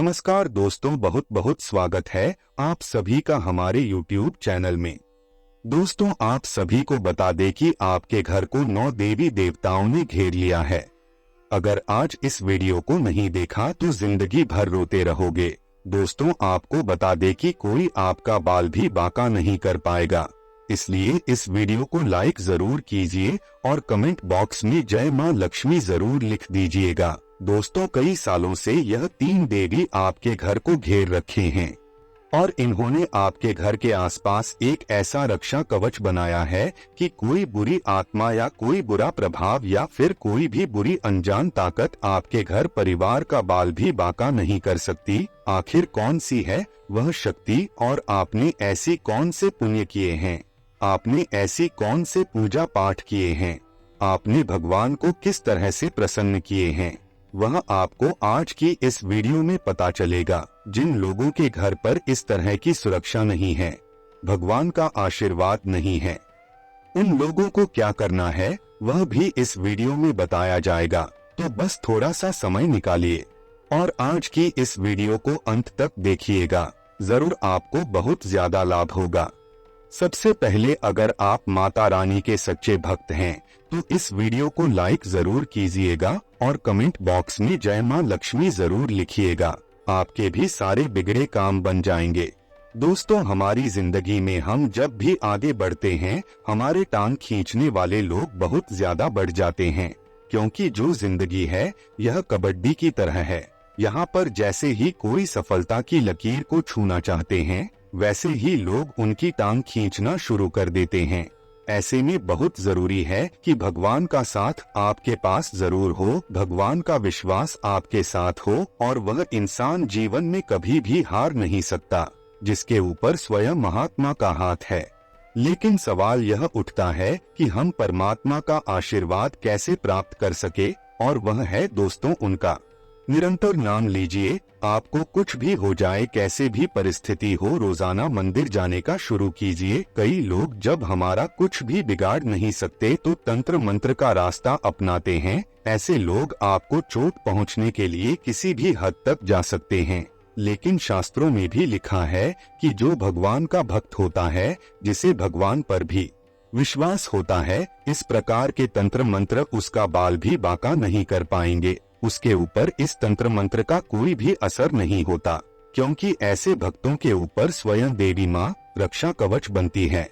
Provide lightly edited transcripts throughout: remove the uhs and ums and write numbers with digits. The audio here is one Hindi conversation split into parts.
नमस्कार दोस्तों, बहुत बहुत स्वागत है आप सभी का हमारे YouTube चैनल में। दोस्तों, आप सभी को बता दें कि आपके घर को 9 देवी देवताओं ने घेर लिया है। अगर आज इस वीडियो को नहीं देखा तो जिंदगी भर रोते रहोगे। दोस्तों, आपको बता दें कि कोई आपका बाल भी बांका नहीं कर पाएगा, इसलिए इस वीडियो को लाइक जरूर कीजिए और कमेंट बॉक्स में जय मां लक्ष्मी जरूर लिख दीजिएगा। दोस्तों, कई सालों से यह 3 देवी आपके घर को घेर रखे हैं और इन्होंने आपके घर के आसपास एक ऐसा रक्षा कवच बनाया है कि कोई बुरी आत्मा या कोई बुरा प्रभाव या फिर कोई भी बुरी अनजान ताकत आपके घर परिवार का बाल भी बांका नहीं कर सकती। आखिर कौन सी है वह शक्ति और आपने ऐसी कौन से पुण्य किए हैं, आपने ऐसी कौन से पूजा पाठ किए हैं, आपने भगवान को किस तरह से प्रसन्न किए हैं, वह आपको आज की इस वीडियो में पता चलेगा। जिन लोगों के घर पर इस तरह की सुरक्षा नहीं है, भगवान का आशीर्वाद नहीं है, उन लोगों को क्या करना है वह भी इस वीडियो में बताया जाएगा। तो बस थोड़ा सा समय निकालिए और आज की इस वीडियो को अंत तक देखिएगा, जरूर आपको बहुत ज्यादा लाभ होगा। सबसे पहले, अगर आप माता रानी के सच्चे भक्त हैं तो इस वीडियो को लाइक जरूर कीजिएगा और कमेंट बॉक्स में जय मां लक्ष्मी जरूर लिखिएगा। आपके भी सारे बिगड़े काम बन जाएंगे। दोस्तों, हमारी जिंदगी में हम जब भी आगे बढ़ते हैं, हमारे टांग खींचने वाले लोग बहुत ज्यादा बढ़ जाते हैं, क्योंकि जो जिंदगी है यह कबड्डी की तरह है। यहाँ पर जैसे ही कोई सफलता की लकीर को छूना चाहते हैं, वैसे ही लोग उनकी टांग खींचना शुरू कर देते हैं। ऐसे में बहुत जरूरी है कि भगवान का साथ आपके पास जरूर हो, भगवान का विश्वास आपके साथ हो और वह इंसान जीवन में कभी भी हार नहीं सकता जिसके ऊपर स्वयं महात्मा का हाथ है। लेकिन सवाल यह उठता है कि हम परमात्मा का आशीर्वाद कैसे प्राप्त कर सके, और वह है दोस्तों उनका निरंतर नाम लीजिए। आपको कुछ भी हो जाए, कैसे भी परिस्थिति हो, रोजाना मंदिर जाने का शुरू कीजिए। कई लोग जब हमारा कुछ भी बिगाड़ नहीं सकते तो तंत्र मंत्र का रास्ता अपनाते हैं। ऐसे लोग आपको चोट पहुंचने के लिए किसी भी हद तक जा सकते हैं, लेकिन शास्त्रों में भी लिखा है कि जो भगवान का भक्त होता है, जिसे भगवान पर भी विश्वास होता है, इस प्रकार के तंत्र मंत्र उसका बाल भी बांका नहीं कर पाएंगे। उसके ऊपर इस तंत्र मंत्र का कोई भी असर नहीं होता, क्योंकि ऐसे भक्तों के ऊपर स्वयं देवी माँ रक्षा कवच बनती है,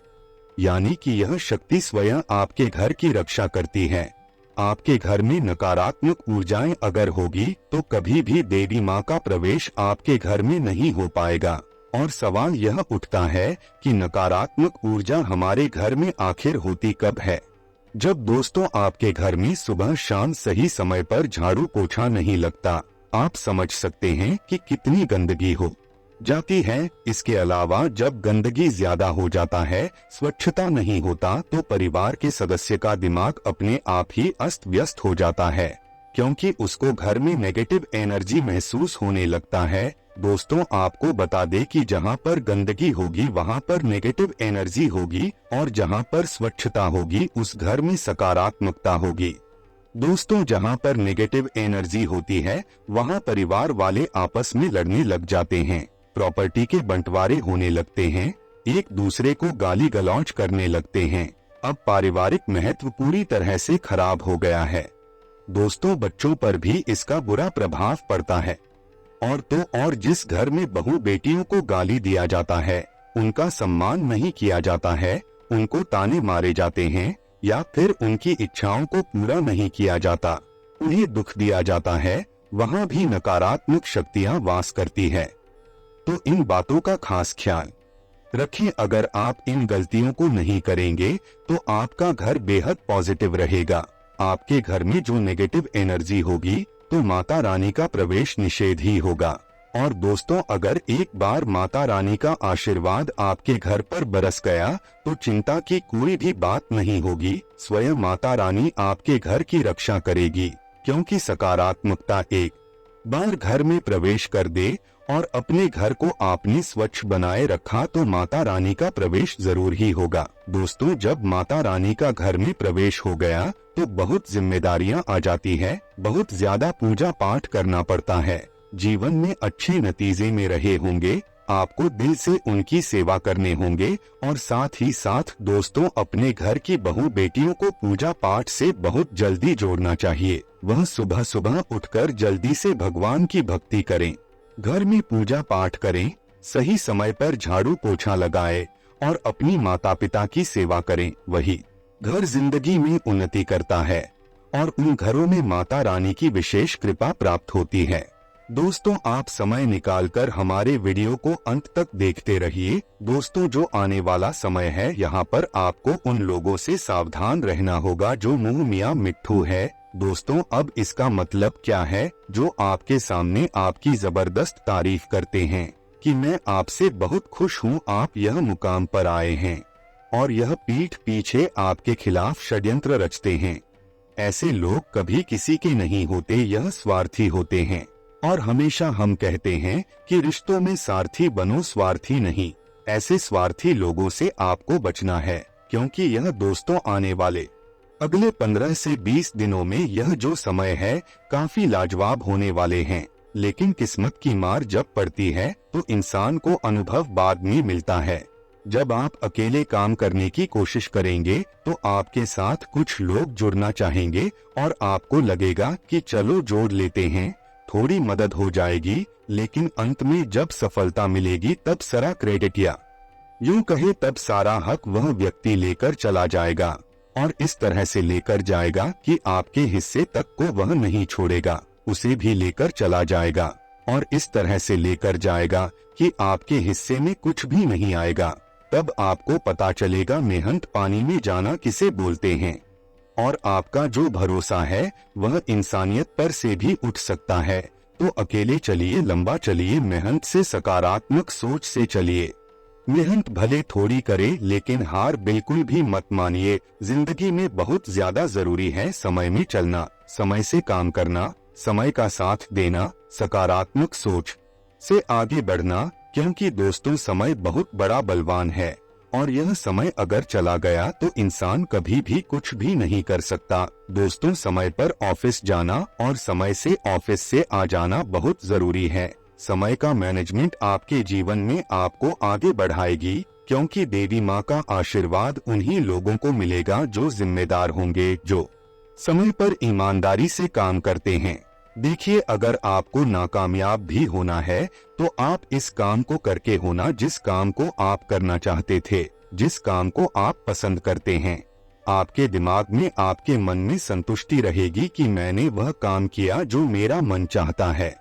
यानी कि यह शक्ति स्वयं आपके घर की रक्षा करती है। आपके घर में नकारात्मक ऊर्जाएं अगर होगी तो कभी भी देवी माँ का प्रवेश आपके घर में नहीं हो पाएगा। और सवाल यह उठता है कि नकारात्मक ऊर्जा हमारे घर में आखिर होती कब है? जब दोस्तों आपके घर में सुबह शाम सही समय पर झाड़ू पोछा नहीं लगता। आप समझ सकते हैं कि कितनी गंदगी हो जाती है। इसके अलावा जब गंदगी ज्यादा हो जाता है, स्वच्छता नहीं होता, तो परिवार के सदस्य का दिमाग अपने आप ही अस्त व्यस्त हो जाता है, क्योंकि उसको घर में नेगेटिव एनर्जी महसूस होने लगता है। दोस्तों, आपको बता दें कि जहाँ पर गंदगी होगी वहाँ पर नेगेटिव एनर्जी होगी, और जहाँ पर स्वच्छता होगी उस घर में सकारात्मकता होगी। दोस्तों, जहाँ पर नेगेटिव एनर्जी होती है वहाँ परिवार वाले आपस में लड़ने लग जाते हैं, प्रॉपर्टी के बंटवारे होने लगते हैं, एक दूसरे को गाली गलौज करने लगते हैं। अब पारिवारिक महत्व पूरी तरह से खराब हो गया है। दोस्तों, बच्चों पर भी इसका बुरा प्रभाव पड़ता है। और तो और जिस घर में बहू बेटियों को गाली दिया जाता है, उनका सम्मान नहीं किया जाता है, उनको ताने मारे जाते हैं या फिर उनकी इच्छाओं को पूरा नहीं किया जाता, उन्हें दुख दिया जाता है, वहाँ भी नकारात्मक शक्तियाँ वास करती है। तो इन बातों का खास ख्याल रखें। अगर आप इन गलतियों को नहीं करेंगे तो आपका घर बेहद पॉजिटिव रहेगा। आपके घर में जो नेगेटिव एनर्जी होगी तो माता रानी का प्रवेश निषेध ही होगा। और दोस्तों, अगर एक बार माता रानी का आशीर्वाद आपके घर पर बरस गया तो चिंता की कोई भी बात नहीं होगी। स्वयं माता रानी आपके घर की रक्षा करेगी, क्योंकि सकारात्मकता एक बार घर में प्रवेश कर दे और अपने घर को आपने स्वच्छ बनाए रखा तो माता रानी का प्रवेश जरूर ही होगा। दोस्तों, जब माता रानी का घर में प्रवेश हो गया तो बहुत जिम्मेदारियां आ जाती है, बहुत ज्यादा पूजा पाठ करना पड़ता है। जीवन में अच्छे नतीजे में रहे होंगे। आपको दिल से उनकी सेवा करने होंगे और साथ ही साथ दोस्तों अपने घर की बहू बेटियों को पूजा पाठ से बहुत जल्दी जोड़ना चाहिए। वह सुबह सुबह उठकर जल्दी से भगवान की भक्ति करें, घर में पूजा पाठ करें, सही समय पर झाड़ू पोछा लगाए और अपनी माता पिता की सेवा करें। वही घर जिंदगी में उन्नति करता है और उन घरों में माता रानी की विशेष कृपा प्राप्त होती है। दोस्तों आप समय निकालकर हमारे वीडियो को अंत तक देखते रहिए। दोस्तों जो आने वाला समय है यहाँ पर आपको उन लोगों से सावधान रहना होगा जो मुंह मियां मिट्ठू है। दोस्तों अब इसका मतलब क्या है? जो आपके सामने आपकी जबरदस्त तारीफ करते हैं कि मैं आपसे बहुत खुश हूँ, आप यह मुकाम पर आए हैं, और यह पीठ पीछे आपके खिलाफ षड्यंत्र रचते हैं। ऐसे लोग कभी किसी के नहीं होते, यह स्वार्थी होते हैं। और हमेशा हम कहते हैं कि रिश्तों में सारथी बनो, स्वार्थी नहीं। ऐसे स्वार्थी लोगों से आपको बचना है, क्योंकि यह दोस्तों आने वाले अगले 15 से 20 दिनों में यह जो समय है काफी लाजवाब होने वाले हैं। लेकिन किस्मत की मार जब पड़ती है तो इंसान को अनुभव बाद में मिलता है। जब आप अकेले काम करने की कोशिश करेंगे तो आपके साथ कुछ लोग जुड़ना चाहेंगे और आपको लगेगा कि चलो जोड़ लेते हैं, थोड़ी मदद हो जाएगी। लेकिन अंत में जब सफलता मिलेगी तब सारा क्रेडिट या यूं कहे तब सारा हक वह व्यक्ति लेकर चला जाएगा, और इस तरह से लेकर जाएगा कि आपके हिस्से तक को वह नहीं छोड़ेगा, उसे भी लेकर चला जाएगा, और इस तरह से लेकर जाएगा कि आपके हिस्से में कुछ भी नहीं आएगा। तब आपको पता चलेगा मेहनत पानी में जाना किसे बोलते हैं। और आपका जो भरोसा है वह इंसानियत पर से भी उठ सकता है। तो अकेले चलिए, लंबा चलिए, मेहनत से, सकारात्मक सोच से चलिए। मेहनत भले थोड़ी करे लेकिन हार बिल्कुल भी मत मानिए। जिंदगी में बहुत ज्यादा जरूरी है समय में चलना, समय से काम करना, समय का साथ देना, सकारात्मक सोच से आगे बढ़ना, क्योंकि दोस्तों समय बहुत बड़ा बलवान है और यह समय अगर चला गया तो इंसान कभी भी कुछ भी नहीं कर सकता। दोस्तों समय पर ऑफिस जाना और समय से ऑफिस से आ जाना बहुत जरूरी है। समय का मैनेजमेंट आपके जीवन में आपको आगे बढ़ाएगी, क्योंकि देवी माँ का आशीर्वाद उन्हीं लोगों को मिलेगा जो जिम्मेदार होंगे, जो समय पर ईमानदारी से काम करते हैं। देखिए अगर आपको नाकामयाब भी होना है तो आप इस काम को करके होना जिस काम को आप करना चाहते थे, जिस काम को आप पसंद करते हैं। आपके दिमाग में, आपके मन में संतुष्टि रहेगी कि मैंने वह काम किया जो मेरा मन चाहता है।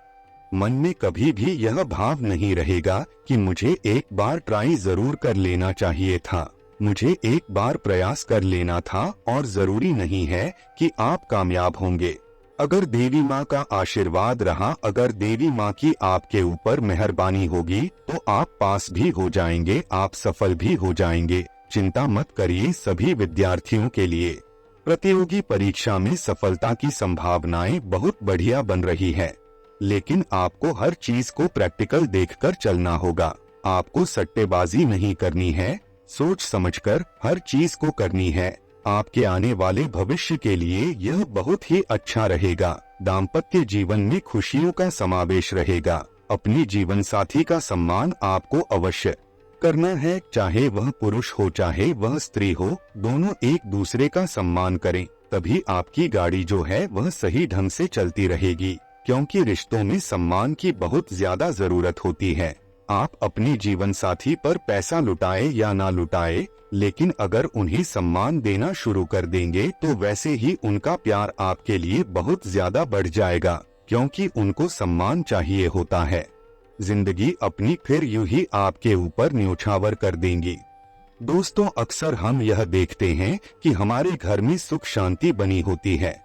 मन में कभी भी यह भाव नहीं रहेगा कि मुझे एक बार ट्राई जरूर कर लेना चाहिए था, मुझे एक बार प्रयास कर लेना था, और जरूरी नहीं है कि आप कामयाब होंगे। अगर देवी माँ का आशीर्वाद रहा, अगर देवी माँ की आपके ऊपर मेहरबानी होगी तो आप पास भी हो जाएंगे, आप सफल भी हो जाएंगे। चिंता मत करिए। सभी विद्यार्थियों के लिए प्रतियोगी परीक्षा में सफलता की संभावनाएं बहुत बढ़िया बन रही है, लेकिन आपको हर चीज को प्रैक्टिकल देखकर चलना होगा। आपको सट्टेबाजी नहीं करनी है, सोच समझकर हर चीज को करनी है। आपके आने वाले भविष्य के लिए यह बहुत ही अच्छा रहेगा। दाम्पत्य जीवन में खुशियों का समावेश रहेगा। अपनी जीवन साथी का सम्मान आपको अवश्य करना है, चाहे वह पुरुष हो चाहे वह स्त्री हो, दोनों एक दूसरे का सम्मान करें, तभी आपकी गाड़ी जो है वह सही ढंग से चलती रहेगी, क्योंकि रिश्तों में सम्मान की बहुत ज्यादा जरूरत होती है। आप अपने जीवन साथी पर पैसा लुटाए या ना लुटाए, लेकिन अगर उन्हें सम्मान देना शुरू कर देंगे तो वैसे ही उनका प्यार आपके लिए बहुत ज्यादा बढ़ जाएगा, क्योंकि उनको सम्मान चाहिए होता है। जिंदगी अपनी फिर यूं ही आपके ऊपर न्योछावर कर देंगी। दोस्तों अक्सर हम यह देखते हैं कि हमारे घर में सुख शांति बनी होती है,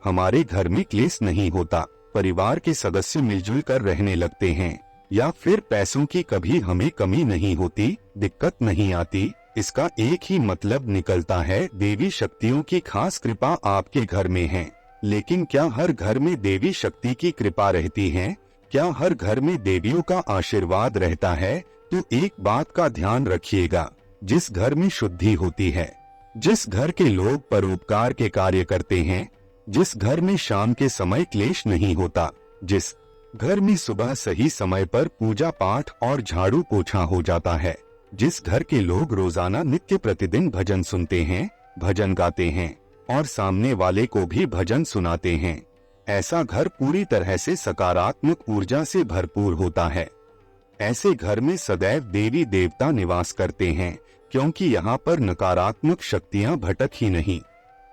हमारे घर में क्लेश नहीं होता, परिवार के सदस्य मिलजुल कर रहने लगते हैं, या फिर पैसों की कभी हमें कमी नहीं होती, दिक्कत नहीं आती। इसका एक ही मतलब निकलता है, देवी शक्तियों की खास कृपा आपके घर में है। लेकिन क्या हर घर में देवी शक्ति की कृपा रहती है? क्या हर घर में देवियों का आशीर्वाद रहता है? तो एक बात का ध्यान रखिएगा, जिस घर में शुद्धि होती है, जिस घर के लोग परोपकार के कार्य करते हैं, जिस घर में शाम के समय क्लेश नहीं होता, जिस घर में सुबह सही समय पर पूजा पाठ और झाड़ू पोछा हो जाता है। जिस घर के लोग रोजाना नित्य प्रतिदिन भजन सुनते हैं, भजन गाते हैं और सामने वाले को भी भजन सुनाते हैं, ऐसा घर पूरी तरह से सकारात्मक ऊर्जा से भरपूर होता है। ऐसे घर में सदैव देवी देवता निवास करते हैं, क्योंकि यहाँ पर नकारात्मक शक्तियाँ भटक ही नहीं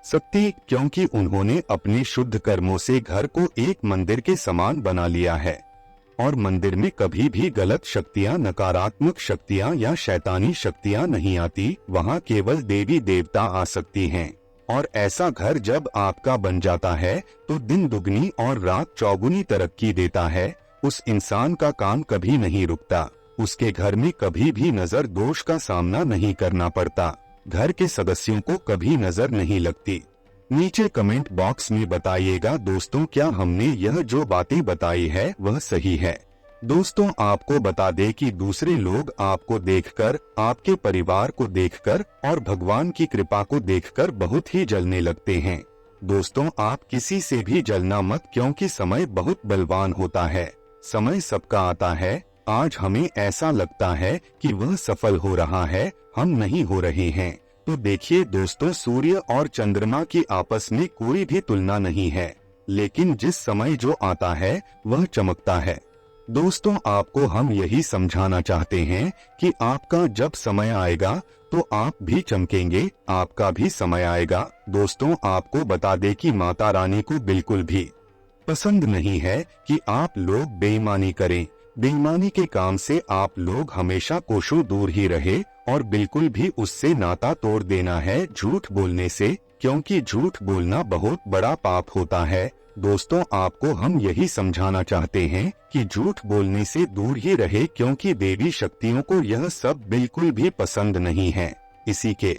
सकती, क्योंकि उन्होंने अपने शुद्ध कर्मों से घर को एक मंदिर के समान बना लिया है। और मंदिर में कभी भी गलत शक्तियाँ, नकारात्मक शक्तियाँ या शैतानी शक्तियाँ नहीं आती, वहाँ केवल देवी देवता आ सकती हैं। और ऐसा घर जब आपका बन जाता है तो दिन दुगनी और रात चौगुनी तरक्की देता है। उस इंसान का काम कभी नहीं रुकता, उसके घर में कभी भी नजर दोष का सामना नहीं करना पड़ता, घर के सदस्यों को कभी नजर नहीं लगती। नीचे कमेंट बॉक्स में बताइएगा दोस्तों, क्या हमने यह जो बातें बताई है वह सही है। दोस्तों, आपको बता दें कि दूसरे लोग आपको देखकर, आपके परिवार को देखकर और भगवान की कृपा को देखकर बहुत ही जलने लगते हैं। दोस्तों, आप किसी से भी जलना मत, क्योंकि समय बहुत बलवान होता है। समय सबका आता है। आज हमें ऐसा लगता है कि वह सफल हो रहा है, हम नहीं हो रहे हैं। तो देखिए दोस्तों, सूर्य और चंद्रमा की आपस में कोई भी तुलना नहीं है, लेकिन जिस समय जो आता है वह चमकता है। दोस्तों, आपको हम यही समझाना चाहते हैं कि आपका जब समय आएगा तो आप भी चमकेंगे, आपका भी समय आएगा। दोस्तों, आपको बता दें कि माता रानी को बिल्कुल भी पसंद नहीं है कि आप लोग बेईमानी करें। बेईमानी के काम से आप लोग हमेशा कोसों दूर ही रहे और बिल्कुल भी उससे नाता तोड़ देना है झूठ बोलने से, क्योंकि झूठ बोलना बहुत बड़ा पाप होता है। दोस्तों, आपको हम यही समझाना चाहते हैं कि झूठ बोलने से दूर ही रहे, क्योंकि देवी शक्तियों को यह सब बिल्कुल भी पसंद नहीं है। इसी के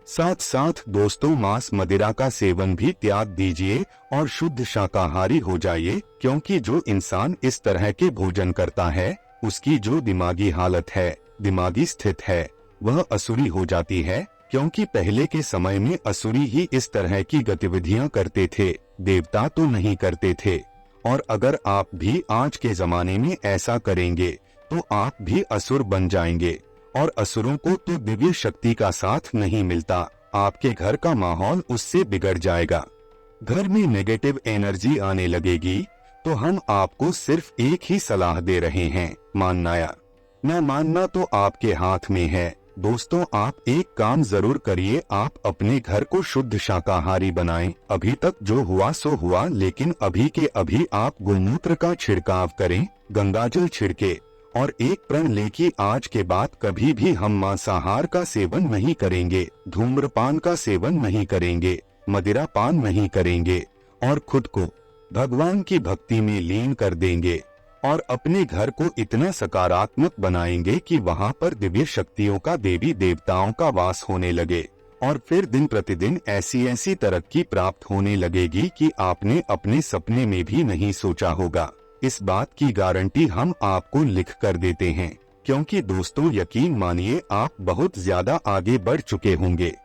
साथ साथ दोस्तों, मांस मदिरा का सेवन भी त्याग दीजिए और शुद्ध शाकाहारी हो जाइए, क्योंकि जो इंसान इस तरह के भोजन करता है उसकी जो दिमागी हालत है, दिमागी स्थिति है, वह असुरी हो जाती है। क्योंकि पहले के समय में असुरी ही इस तरह की गतिविधियां करते थे, देवता तो नहीं करते थे। और अगर आप भी आज के जमाने में ऐसा करेंगे तो आप भी असुर बन जाएंगे, और असुरों को तो दिव्य शक्ति का साथ नहीं मिलता। आपके घर का माहौल उससे बिगड़ जाएगा, घर में नेगेटिव एनर्जी आने लगेगी। तो हम आपको सिर्फ एक ही सलाह दे रहे हैं, मानना या न मानना तो आपके हाथ में है। दोस्तों, आप एक काम जरूर करिए, आप अपने घर को शुद्ध शाकाहारी बनाएं। अभी तक जो हुआ सो हुआ, लेकिन अभी के अभी आप गोमूत्र का छिड़काव करें, गंगाजल छिड़के और एक प्रण लें कि आज के बाद कभी भी हम मांसाहार का सेवन नहीं करेंगे, धूम्रपान का सेवन नहीं करेंगे, मदिरा पान नहीं करेंगे और खुद को भगवान की भक्ति में लीन कर देंगे और अपने घर को इतना सकारात्मक बनाएंगे कि वहां पर दिव्य शक्तियों का, देवी देवताओं का वास होने लगे। और फिर दिन प्रतिदिन ऐसी ऐसी तरक्की प्राप्त होने लगेगी कि आपने अपने सपने में भी नहीं सोचा होगा। इस बात की गारंटी हम आपको लिख कर देते हैं, क्योंकि दोस्तों यकीन मानिए आप बहुत ज्यादा आगे बढ़ चुके होंगे।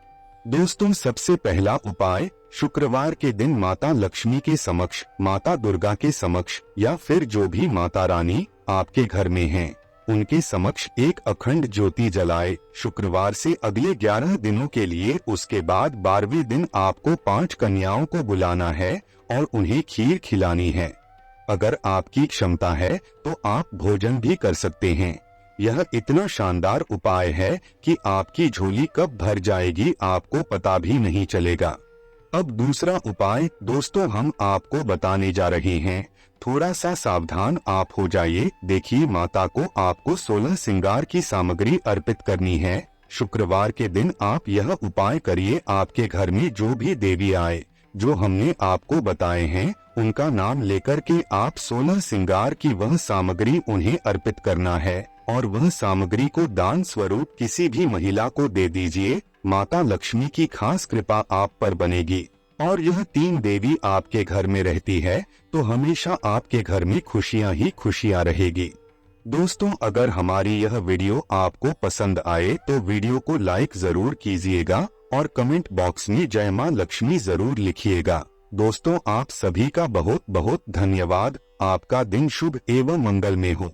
दोस्तों, सबसे पहला उपाय, शुक्रवार के दिन माता लक्ष्मी के समक्ष, माता दुर्गा के समक्ष या फिर जो भी माता रानी आपके घर में हैं, उनके समक्ष एक अखंड ज्योति जलाए। शुक्रवार से अगले 11 दिनों के लिए। उसके बाद 12वें दिन आपको 5 कन्याओं को बुलाना है और उन्हें खीर खिलानी है। अगर आपकी क्षमता है तो आप भोजन भी कर सकते हैं। यह इतना शानदार उपाय है कि आपकी झोली कब भर जाएगी आपको पता भी नहीं चलेगा। अब दूसरा उपाय दोस्तों हम आपको बताने जा रहे हैं, थोड़ा सा सावधान आप हो जाइए। देखिए, माता को आपको 16 श्रृंगार की सामग्री अर्पित करनी है। शुक्रवार के दिन आप यह उपाय करिए। आपके घर में जो भी देवी आए, जो हमने आपको बताए हैं, उनका नाम लेकर के आप 16 श्रृंगार की वह सामग्री उन्हें अर्पित करना है और वह सामग्री को दान स्वरूप किसी भी महिला को दे दीजिए। माता लक्ष्मी की खास कृपा आप पर बनेगी और यह 3 देवी आपके घर में रहती है तो हमेशा आपके घर में खुशियां ही खुशियां रहेगी। दोस्तों, अगर हमारी यह वीडियो आपको पसंद आए तो वीडियो को लाइक जरूर कीजिएगा और कमेंट बॉक्स में जय मां लक्ष्मी जरूर लिखिएगा। दोस्तों आप सभी का बहुत बहुत धन्यवाद। आपका दिन शुभ एवं मंगलमय हो।